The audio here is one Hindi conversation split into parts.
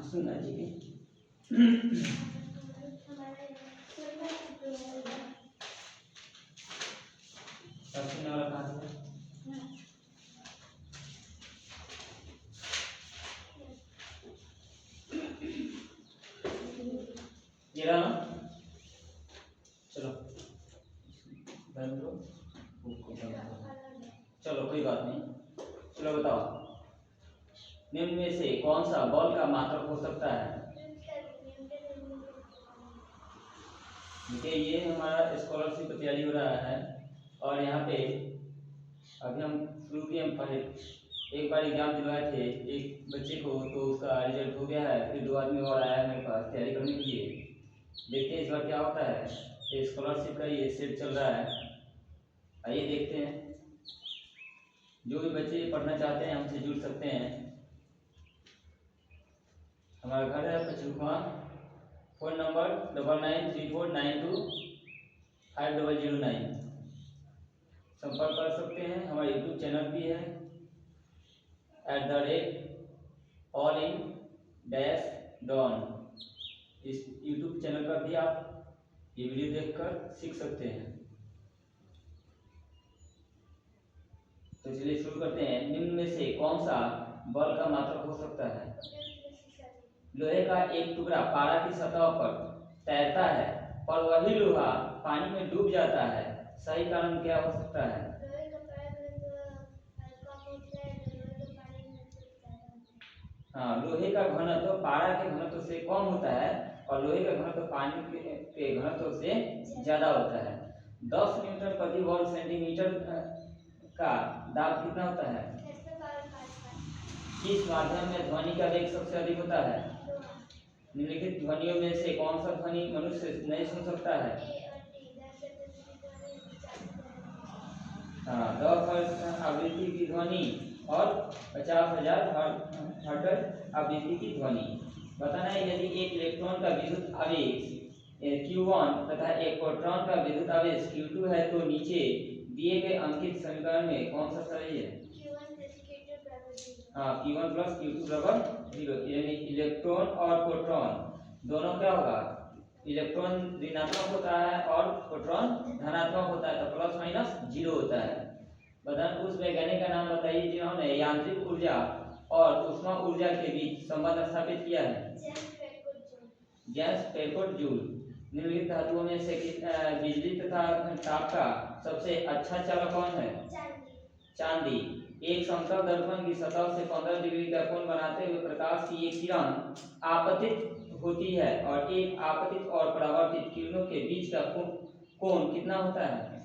सुना जी के सबसे वाला कहाँ से ये रहा ना। चलो बंद करो, चलो कोई बात नहीं। चलो बताओ, निम्न में से कौन सा बल का मात्रक हो सकता है? देखिए ये हमारा स्कॉलरशिप की तैयारी हो रहा है और यहाँ पे अभी हम शुरू किए, हम पहले एक बार एग्जाम दिलवाए थे एक बच्चे को, तो उसका रिजल्ट हो गया है। फिर 2 आदमी और आया है मेरे पास तैयारी करने के लिए। देखते हैं इस बार क्या होता है। तो स्कॉलरशिप का ये सेट चल रहा है, आइए देखते हैं। जो भी बच्चे पढ़ना चाहते हैं हमसे जुड़ सकते हैं। हमारा घर है पचरुखा, फ़ोन नंबर 9934925009। संपर्क कर सकते हैं। हमारा यूट्यूब चैनल भी है @all-in-don। इस यूट्यूब चैनल पर भी आप ये वीडियो देखकर सीख सकते हैं। तो चलिए शुरू करते हैं। निम्न में से कौन सा बल का मात्रक हो सकता है? लोहे का एक टुकड़ा पारा की सतह पर तैरता है पर वही लोहा पानी में डूब जाता है, सही कारण क्या हो सकता है? हाँ, लोहे का घनत्व पारा के घनत्व से कम होता है और लोहे का घनत्व पानी के घनत्व से ज्यादा होता है। 10 न्यूटन प्रति वर्ग सेंटीमीटर का दाब कितना होता है? किस माध्यम में ध्वनि का वेग सबसे अधिक होता है? निम्नलिखित ध्वनियों में से कौन सा ध्वनि मनुष्य नहीं सुन सकता है? हाँ, 10 हर्ट्ज आवृत्ति की ध्वनि और 50,000 हर्ट्ज आवृत्ति की ध्वनि। बताना है यदि एक इलेक्ट्रॉन का विद्युत आवेश Q1 तथा एक प्रोटॉन का विद्युत आवेश Q2 है, तो नीचे दिए गए अंकित समीकरण में कौन सा सही है? हाँ, Q1 प्लस Q2 बराबर 0। यानी इलेक्ट्रॉन और प्रोटॉन दोनों क्या होगा? इलेक्ट्रॉन ऋणात्मक होता है और प्रोटॉन धनात्मक होता है, तो प्लस माइनस 0 होता है। बताना उस वैज्ञानिक का नाम बताइए जिन्होंने यांत्रिक ऊर्जा और ऊष्मा ऊर्जा के बीच संबंध स्थापित किया है? James Prescott Joule. निम्नलिखित धातुओं में से बिजली तथा ताप का सबसे अच्छा चालक कौन है? चांदी। एक समतल दर्पण की सतह से 15 डिग्री का कोण बनाते हुए प्रकाश की एक किरण आपतित होती है और एक आपतित और परावर्तित किरणों के बीच का कोण कितना होता है?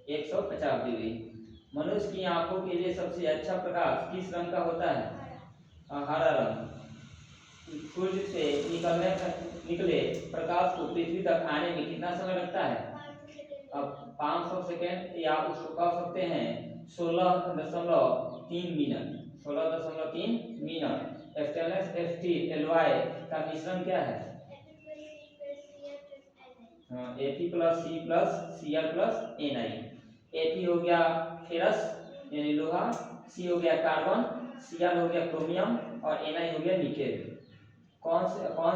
150 डिग्री। मनुष्य की आंखों के लिए सबसे अच्छा प्रकाश किस रंग का होता है? हरा रंग। सूर्य से निकले प्रकाश को पृथ्वी तक आने में कितना समय लगता है? अब 500 सेकेंड, या उसको कह सकते हैं 16.3 minute. 16.3 minute. Stainless steel alloy का मिश्रण क्या है? Fe plus C plus Cr plus Ni। Fe हो गया फेरस यानी लोहा, C हो गया कार्बन, Cr हो गया क्रोमियम और Ni हो गया निकेल। कौन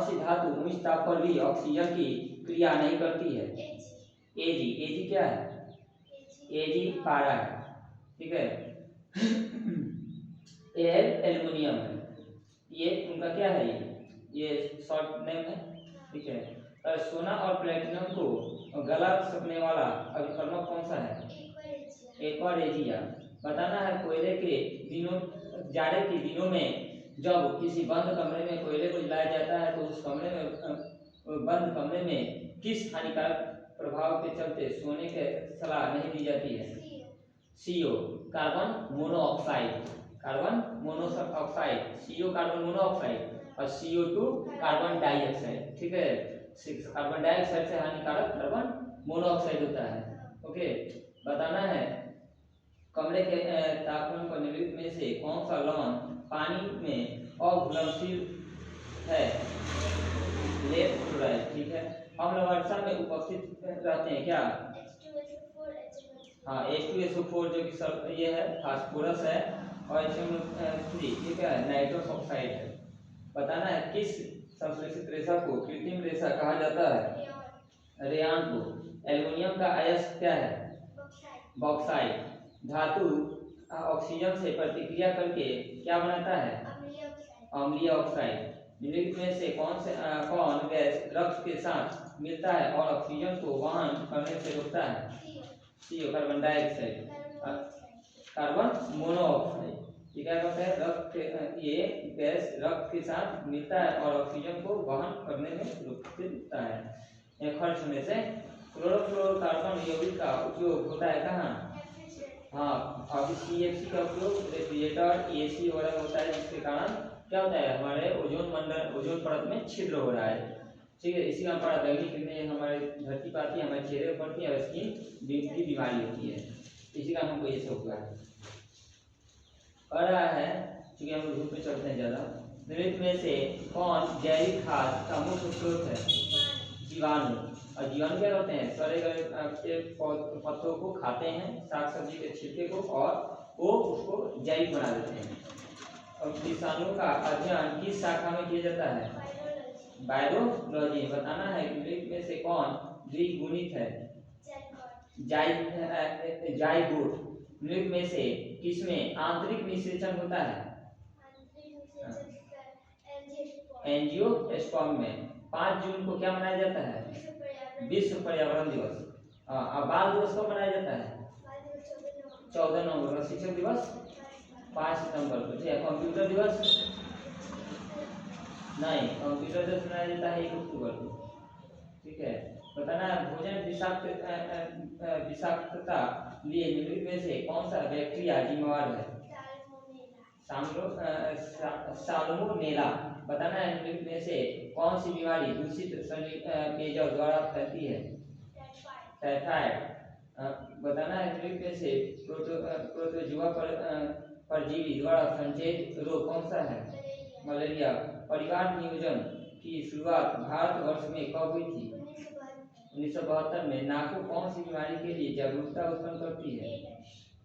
सी धातु उच्च ताप पर भी ऑक्सीजन की क्रिया नहीं करती है? Ag क्या है? Ag पारा है, ठीक है। Al एल्युमिनियम है। ये उनका क्या है? ये शॉर्ट नेम है, ठीक है। सोना और प्लेटिनम को गला सकने वाला अभिकर्मक कौन सा है? एक्वारेजिया। बताना है कोयले के दिनों, जाड़े के दिनों में जब किसी बंद कमरे में कोयले को जलाया जाता है तो उस कमरे में बंद कमरे में किस हानिकारक प्रभाव के चलते सोने की सलाह नहीं दी जाती है? CO carbon monoxide. Carbon monoxide, CO carbon monoxide और CO2 कार्बन डाइऑक्साइड, ठीक है। कार्बन डाइऑक्साइड से हानिकारक कार्बन मोनोऑक्साइड होता है, ओके। बताना है कमरे के तापमान पर निम्नलिखित में से कौन सा लवण पानी में अघुलनशील है? लेड क्लोराइड, ठीक है। अम्ल वर्षा में उपस्थित रहते हैं क्या? हाँ, H2SO4 जो कि ये है फास्फोरस है और HM3, ठीक है, नाइट्रस ऑक्साइड है। बताना है किस संश्लेषित रेशा को कृत्रिम रेशा कहा जाता है? रेयान को। एल्युमिनियम का अयस्क क्या है? बॉक्साइट। धातु ऑक्सीजन से प्रतिक्रिया करके क्या बनाता है? अम्लीय ऑक्साइड। निम्नलिखित में से कौन गैस रक्त के साथ मिलता है और ऑक्सीजन को वहन करने से रोकता है? CO, carbon dioxide. Carbon monoxide. ये क्या करता है? ये गैस रक्त के साथ मिलता है और ऑक्सीजन को वहन करने में रोकता है। खर्च होने से क्लोरोफ्लोरोकार्बन यौगिक का उपयोग होता है कहाँ? हाँ, अभी CFC का उपयोग रेफ्रिजरेटर, AC वगैरह होता है, जिसके कारण क्या होता है? हमारे ओजोन मंडल, ओजोन परत में छिद्र हो रहा है। ठीक है, इसी कारण दैनिक किरणें हमारे धरती पर आती है, हमारे चेहरे पर पड़ती है और स्किन की बीमारी होती है। इसी कारण हमको ये सब हुआ है। कर रहा है क्योंकि हम धूप में चलते हैं ज़्यादा। निम्नलिखित में से कौन जैविक खाद का मुख्य स्रोत है? जीवाणु। और जीवाणु क्या करते हैं? सड़े गले के पत्तों को खाते हैं, साग सब्जी के छिलके को, और वो उसको जैविक बना देते हैं। और विषाणुओं का अध्ययन किस शाखा में किया जाता है? बायोलॉजी। बताना है निम्नलिखित में से कौन द्विगुणित है? जाइगोट। निम्नलिखित में से किसमें आंतरिक निषेचन होता है? एंजियोस्पर्म में। 5 जून को क्या मनाया जाता है? विश्व पर्यावरण दिवस। अब बाल दिवस कब मनाया जाता है? 14 नवंबर। शिक्षक दिवस 5 सितंबर को। ठीक है। कंप्यूटर दिवस नहीं, कंप्यूटर दिवस मनाया जाता है 1 अक्टूबर को। ठीक है। बताना है भोजन विषाक्तता लिए निम्नलिखित में से कौन सा बैक्टीरिया जिम्मेवार है? साल्मोनेला। बताना है निम्नलिखित में से कौन सी बीमारी दूषित पेयजल द्वारा फैलती है? टाइफाइड। बताना है निम्नलिखित में से प्रोटोजुआ परजीवी द्वारा संचेत रोग कौन सा है? मलेरिया। परिवार नियोजन की शुरुआत भारतवर्ष में कब हुई थी? 1972 में। नाको कौन सी बीमारी के लिए जागरूकता उत्पन्न करती है?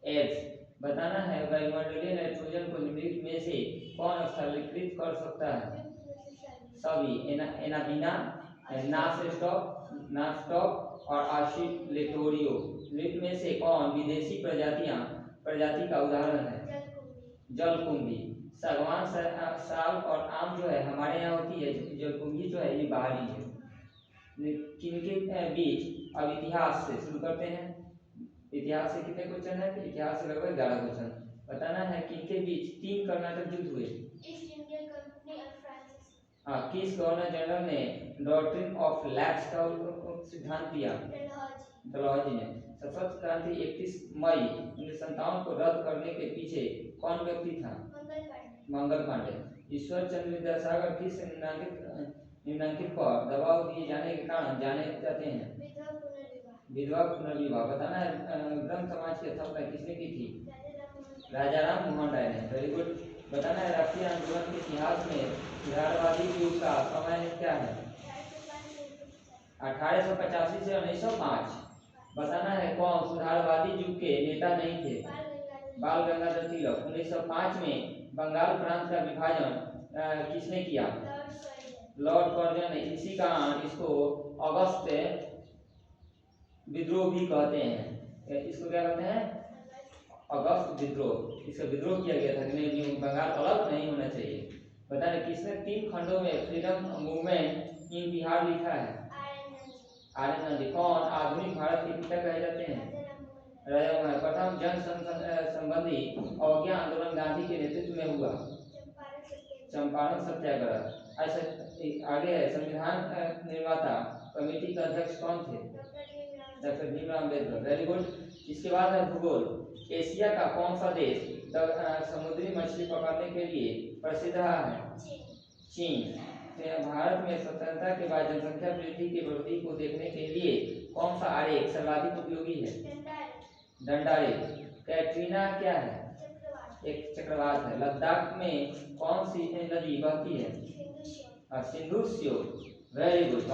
एड्स। बताना है वायुमंडलीय नाइट्रोजन को निम्नलिखित में से कौन स्थलीकृत कर सकता है? सभी। एनाबिना, नास्टॉक और आसिलेटोरियो। निम्नलिखित में से कौन विदेशी प्रजाति का उदाहरण है? जलकुंभी। सागवान, साल और आम जो है हमारे यहाँ होती है, जलकुंभी जो है ये बाहरी है। किनके बीच? अब इतिहास से शुरू करते हैं। इतिहास से कितने क्वेश्चन है? इतिहास से लगभग 11 क्वेश्चन। बताना है किनके बीच 3 कर्नाटक युद्ध हुए? किस गवर्नर जनरल ने डॉक्ट्रिन ऑफ लैप्स का सिद्धांत दिया? डलहौजी ने। सशस्त्र क्रांति 31 मई 1957 को रद्द करने के पीछे कौन व्यक्ति था? मंगल पांडे। ईश्वर चंद्र विद्यासागर किस निम्नांकित पर दबाव दिए जाने के कारण जाने जाते हैं? विधवा पुनर्विवाह। बताना है ब्रह्म समाज की स्थापना किसने की थी? राजा राम मोहन राय ने। Very good. बताना है राष्ट्रीय आंदोलन के इतिहास में सुधारवादी युग का समय क्या है? 1885 से 1905। बताना है कौन सुधारवादी युग के नेता नहीं थे? बाल गंगाधर तिलक। 1905 में बंगाल प्रांत का विभाजन किसने किया? लॉर्ड कर्जन ने। इसी कारण इसको अगस्त विद्रोह भी कहते हैं। इसको क्या कहते हैं? अगस्त विद्रोह। इसका विद्रोह किया गया था कि नहीं, बंगाल अलग नहीं होना चाहिए। बताना किसने 3 खंडों में फ्रीडम मूवमेंट इन बिहार लिखा है? आर्य नंदी। कौन आधुनिक भारत के पिता कहे जाते हैं? राजा मोहन। प्रथम जन संबंधी अवज्ञा आंदोलन गांधी के नेतृत्व में हुआ? चंपारण सत्याग्रह। ऐसा आगे है संविधान निर्माता कमेटी का अध्यक्ष कौन थे? Doctor Bhimrao Ambedkar. Very good. इसके बाद है भूगोल। एशिया का कौन सा देश समुद्री मछली पकड़ने के लिए प्रसिद्ध रहा है? चीन। भारत में स्वतंत्रता के बाद जनसंख्या वृद्धि की वृद्धि को देखने के लिए कौन सा आरेख सर्वाधिक उपयोगी है? दंडारेख। कैटरीना क्या है? एक चक्रवात है। लद्दाख में कौन सी नदी बहती है? सिंधु स्योत। Very good.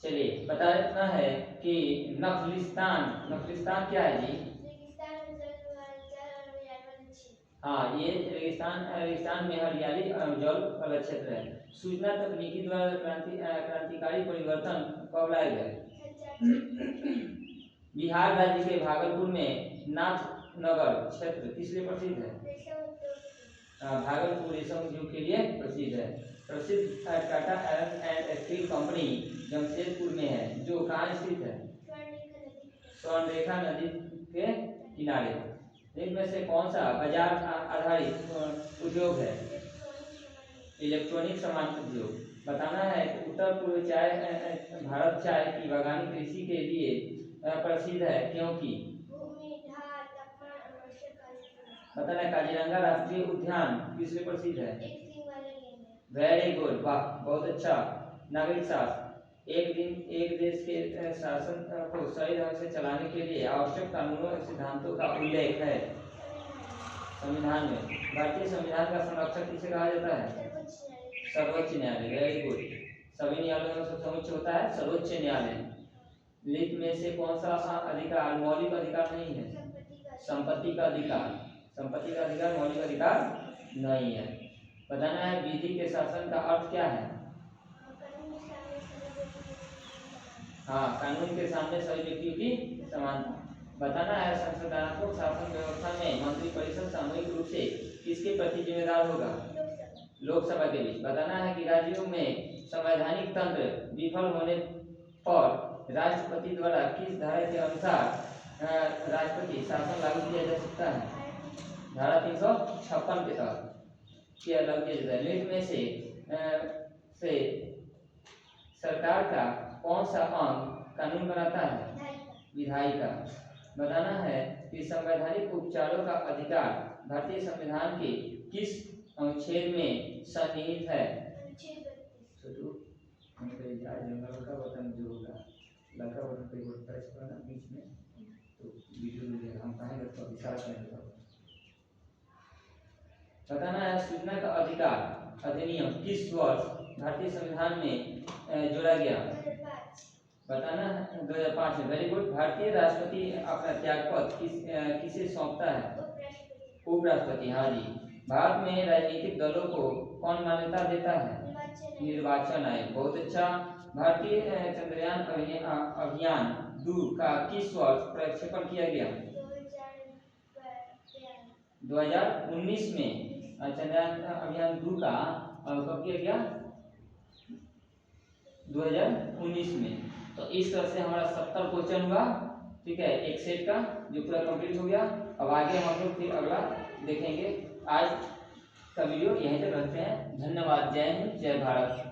चलिए बताना है कि नखलिस्तान क्या है जी? हाँ, ये रेगिस्तान रेगिस्तान में हरियाली जल वाला क्षेत्र है। सूचना तकनीकी द्वारा क्रांतिकारी परिवर्तन कब लाए गए? बिहार राज्य के भागलपुर में नाथनगर क्षेत्र किस लिए प्रसिद्ध है? भागलपुर रेशम उद्योग के लिए प्रसिद्ध है। प्रसिद्ध Tata iron and steel company Jamshedpur में है, जो कहाँ स्थित है? स्वर्णरेखा नदी के किनारे। इनमें से कौन सा बाजार आधारित उद्योग है? इलेक्ट्रॉनिक सामान उद्योग। बताना है कि उत्तर पूर्व भारत चाय की बागानी कृषि के लिए प्रसिद्ध है, क्योंकि बताना है काजीरंगा राष्ट्रीय उद्यान किस लिए प्रसिद्ध है? वेरी गुड, वाह, बहुत अच्छा। नागरिक शास्त्र। एक देश के शासन को सही ढंग से चलाने के लिए आवश्यक कानूनों और सिद्धांतों का उल्लेख है संविधान में। भारतीय संविधान का संरक्षक किसे कहा जाता है? सर्वोच्च न्यायालय। Very good. सभी न्यायालयों में सबसे उच्च होता है सर्वोच्च न्यायालय। लिखित में से कौन सा अधिकार मौलिक अधिकार नहीं है? संपत्ति का अधिकार। संपत्ति का अधिकार मौलिक अधिकार नहीं है। बताना है विधि के शासन का अर्थ क्या है? हाँ, कानून के सामने सभी व्यक्तियों की समानता। बताना है संसदनात्मक शासन व्यवस्था में मंत्रिपरिषद सामूहिक रूप से किसके प्रति जिम्मेदार होगा? लोकसभा के बीच। बताना है कि राज्यों में संवैधानिक तंत्र विफल होने पर राष्ट्रपति द्वारा किस धारा के अनुसार राष्ट्रपति शासन लागू किया जा सकता है? धारा 356 के तहत किया लागू किया जाता है। लिस्ट में से सरकार का कौन सा अंग कानून बनाता है? विधायिका। बताना है कि संवैधानिक उपचारों का अधिकार भारतीय संविधान के किस अनुच्छेद में सन्निहित है? जंगल का बटन जो होगा, लड़का बटन पे प्रेस करना बीच में, तो वीडियो हम कहेंगे तो विचार करेंगे। बताना है सूचना का अधिकार अधिनियम किस वर्ष भारतीय संविधान में जोड़ा गया? बताना है 2005 में। Very good. भारतीय राष्ट्रपति अपना त्यागपत्र किसे सौंपता है? उपराष्ट्रपति। हाँ जी। भारत में राजनीतिक दलों को कौन मान्यता देता है? निर्वाचन आयोग। बहुत अच्छा। भारतीय चंद्रयान अभियान 2 का किस वर्ष प्रक्षेपण किया गया? 2019 में। चंद्रयान अभियान 2 का कब किया गया? 2019 में। तो इस तरह से हमारा 70 क्वेश्चन हुआ, ठीक है, एक सेट का, जो पूरा कंप्लीट हो गया। अब आगे हम लोग फिर अगला देखेंगे। आज का वीडियो यहीं तक रखते हैं। धन्यवाद। जय हिंद, जय भारत।